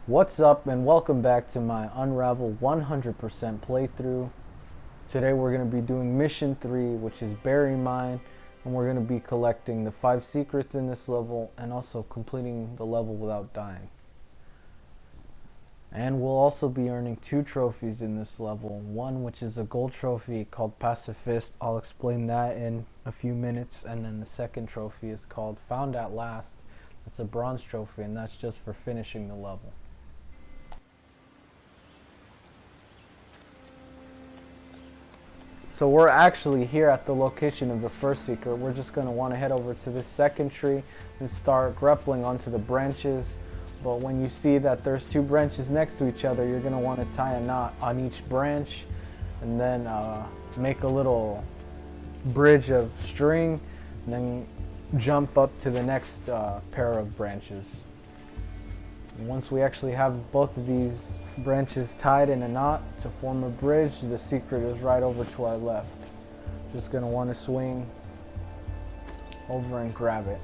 What's up and welcome back to my Unravel 100% playthrough. Today we're going to be doing Mission 3, which is Berry Mine, and we're going to be collecting the 5 secrets in this level and also completing the level without dying. And we'll also be earning 2 trophies in this level, one which is a gold trophy called Pacifist. I'll explain that in a few minutes, and then the second trophy is called Found at Last. It's a bronze trophy, and that's just for finishing the level. So we're actually here at the location of the first secret. We're just going to want to head over to this second tree and start grappling onto the branches. But when you see that there's 2 branches next to each other, you're going to want to tie a knot on each branch and then make a little bridge of string and then jump up to the next pair of branches. And once we actually have both of these branches tied in a knot to form a bridge, the secret is right over to our left. Just going to want to swing over and grab it.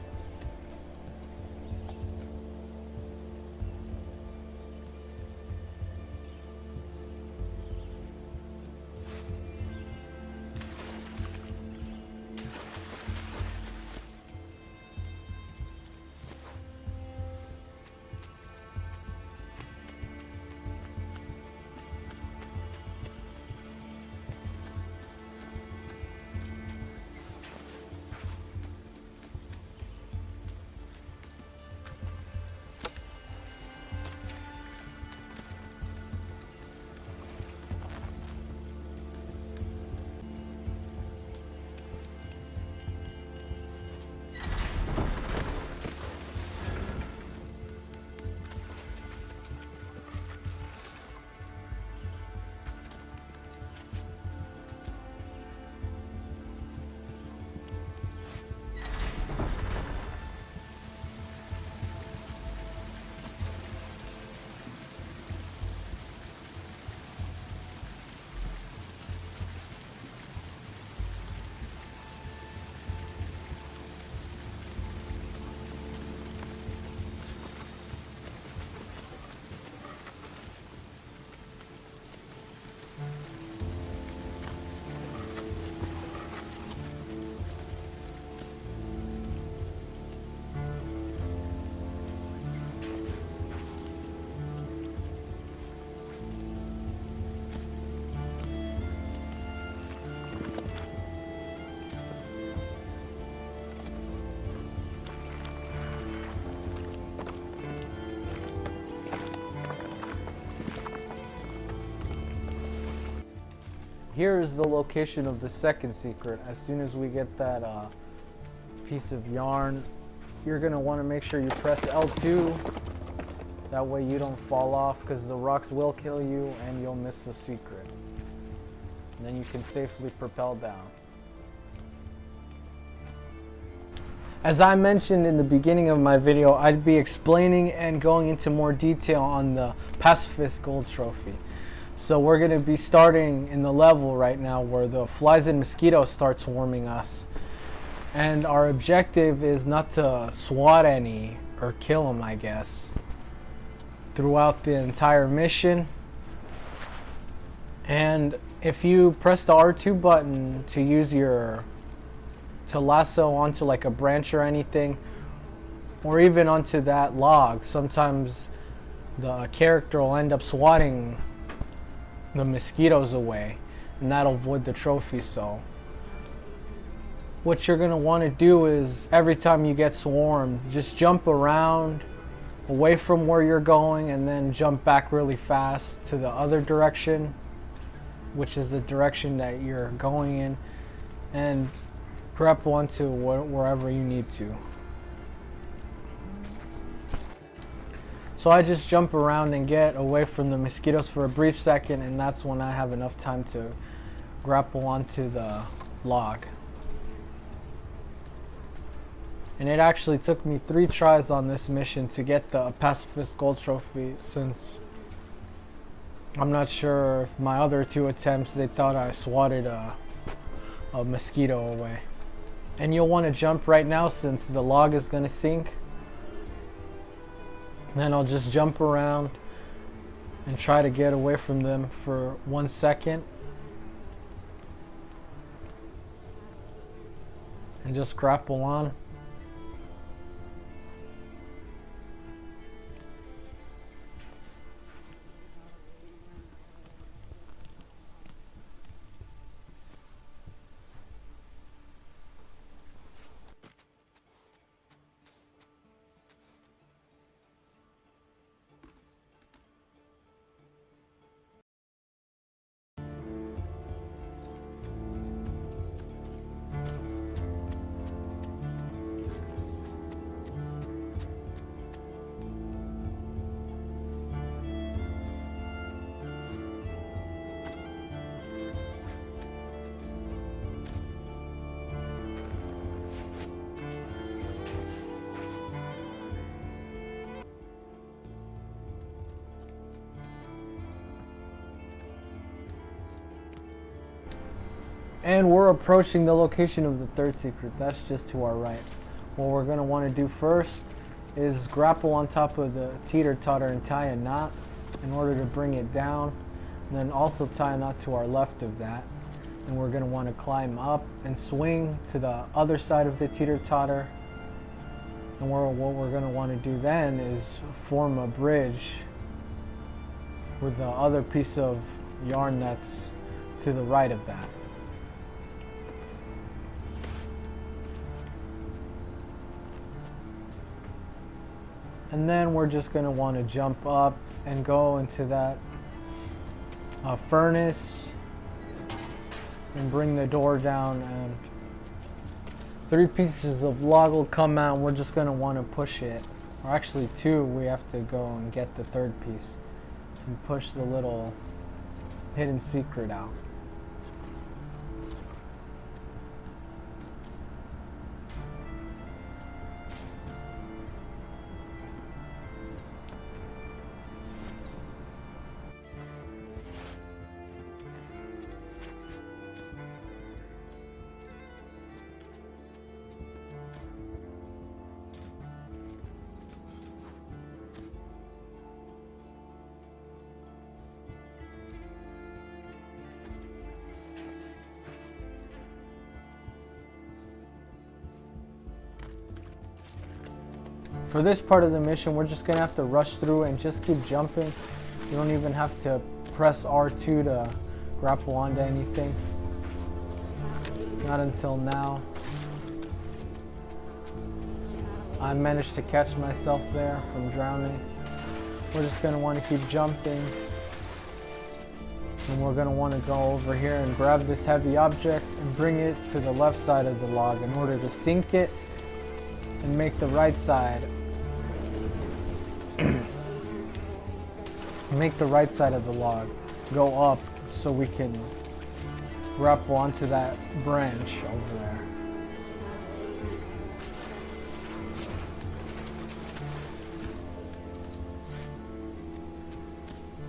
Here is the location of the second secret. As soon as we get that piece of yarn, you're going to want to make sure you press L2. That way you don't fall off, because the rocks will kill you and you'll miss the secret. And then you can safely propel down. As I mentioned in the beginning of my video, I'd be explaining and going into more detail on the Pacifist Gold Trophy. So we're going to be starting in the level right now where the flies and mosquitoes start swarming us. And our objective is not to swat any or kill them, I guess, throughout the entire mission. And if you press the R2 button to use to lasso onto like a branch or anything, or even onto that log, sometimes the character will end up swatting the mosquitoes away, and that'll void the trophy. So what you're going to want to do is every time you get swarmed, just jump around away from where you're going and then jump back really fast to the other direction, which is the direction that you're going in, and grapple onto wherever you need to. So I just jump around and get away from the mosquitoes for a brief second, and that's when I have enough time to grapple onto the log. And it actually took me 3 tries on this mission to get the Pacifist Gold Trophy, since I'm not sure if my other 2 attempts they thought I swatted a mosquito away. And you'll want to jump right now since the log is going to sink. Then I'll just jump around and try to get away from them for 1 second. And just grapple on. And we're approaching the location of the third secret. That's just to our right. What we're going to want to do first is grapple on top of the teeter-totter and tie a knot in order to bring it down. And then also tie a knot to our left of that. And we're going to want to climb up and swing to the other side of the teeter-totter. And what we're going to want to do then is form a bridge with the other piece of yarn that's to the right of that. And then we're just going to want to jump up and go into that furnace and bring the door down, and 3 pieces of log will come out, and we're just going to want to push it. Or actually 2, we have to go and get the 3rd piece and push the little hidden secret out. For this part of the mission, we're just going to have to rush through and just keep jumping. You don't even have to press R2 to grapple onto anything. Not until now. I managed to catch myself there from drowning. We're just going to want to keep jumping. And we're going to want to go over here and grab this heavy object and bring it to the left side of the log in order to sink it and make the right side of the log go up so we can grapple onto that branch over there.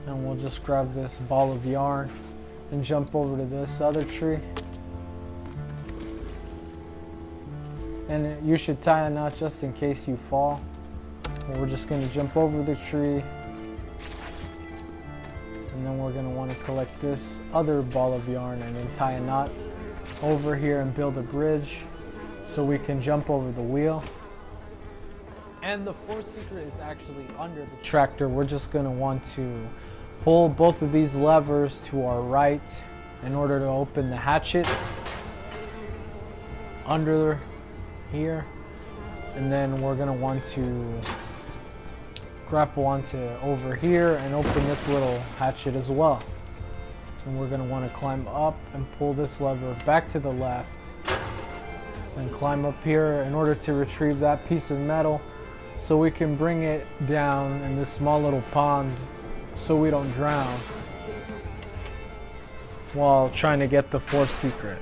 And we'll just grab this ball of yarn and jump over to this other tree. And you should tie a knot just in case you fall. And we're just going to jump over the tree. And then we're going to want to collect this other ball of yarn and then tie a knot over here and build a bridge so we can jump over the wheel. And the 4th secret is actually under the tractor. We're just going to want to pull both of these levers to our right in order to open the hatchet under here, and then we're going to want to grapple onto over here and open this little hatchet as well. And we're going to want to climb up and pull this lever back to the left and climb up here in order to retrieve that piece of metal so we can bring it down in this small little pond so we don't drown while trying to get the 4th secret.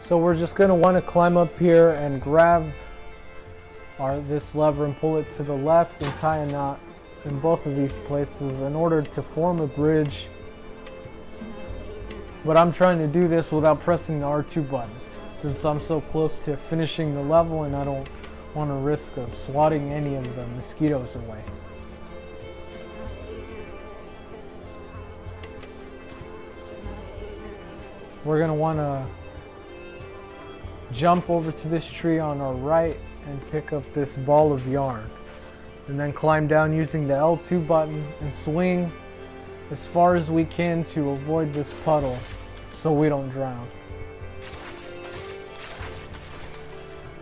So we're just going to want to climb up here and grab this lever and pull it to the left and tie a knot in both of these places in order to form a bridge. But I'm trying to do this without pressing the R2 button, since I'm so close to finishing the level and I don't want to risk of swatting any of the mosquitoes away. We're going to want to jump over to this tree on our right and pick up this ball of yarn, and then climb down using the L2 button and swing as far as we can to avoid this puddle so we don't drown.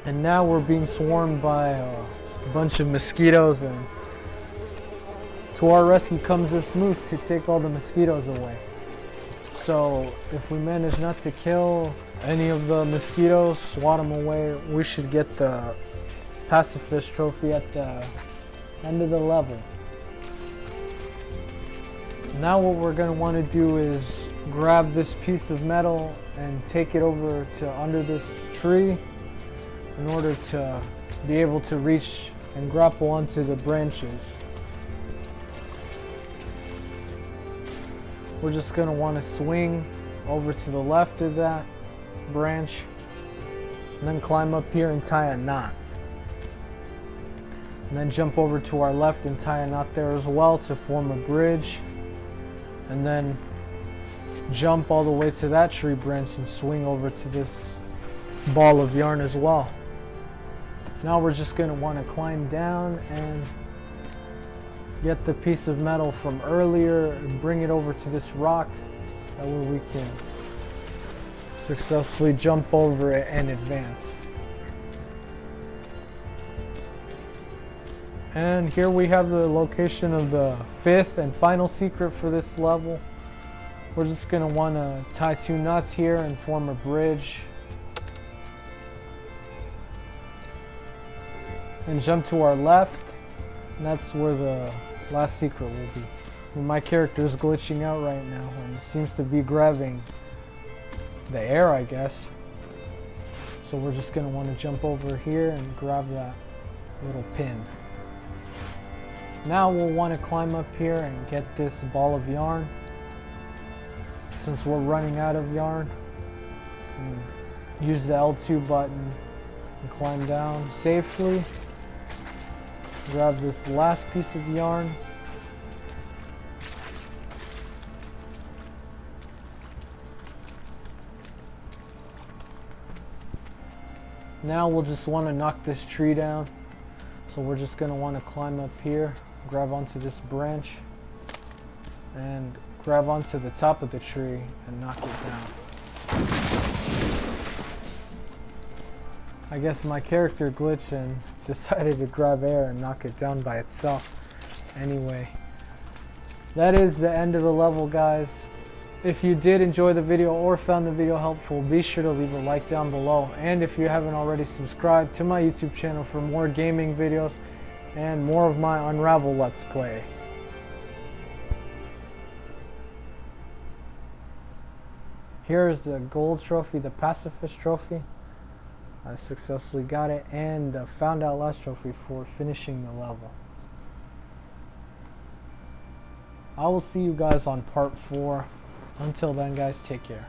And now we're being swarmed by a bunch of mosquitoes, and to our rescue comes this moose to take all the mosquitoes away. So if we manage not to kill any of the mosquitoes, swat them away, we should get the Pacifist trophy at the end of the level. Now what we're going to want to do is grab this piece of metal and take it over to under this tree in order to be able to reach and grapple onto the branches. We're just going to want to swing over to the left of that branch and then climb up here and tie a knot. And then jump over to our left and tie a knot there as well to form a bridge. And then jump all the way to that tree branch and swing over to this ball of yarn as well. Now we're just going to want to climb down and get the piece of metal from earlier and bring it over to this rock. That way we can successfully jump over it and advance. And here we have the location of the fifth and final secret for this level. We're just going to want to tie two knots here and form a bridge. And jump to our left. And that's where the last secret will be. Well, my character is glitching out right now and seems to be grabbing the air, I guess. So we're just going to want to jump over here and grab that little pin. Now we'll want to climb up here and get this ball of yarn, since we're running out of yarn. And use the L2 button and climb down safely. Grab this last piece of yarn. Now we'll just want to knock this tree down. So we're just going to want to climb up here, grab onto this branch, and grab onto the top of the tree and knock it down. I guess my character glitched and decided to grab air and knock it down by itself. Anyway, that is the end of the level, guys. If you did enjoy the video or found the video helpful, be sure to leave a like down below. And if you haven't already, subscribed to my YouTube channel for more gaming videos and more of my Unravel Let's Play. Here is the gold trophy, the Pacifist trophy. I successfully got it, and the Found Out Last trophy for finishing the level. I will see you guys on part 4. Until then, guys, take care.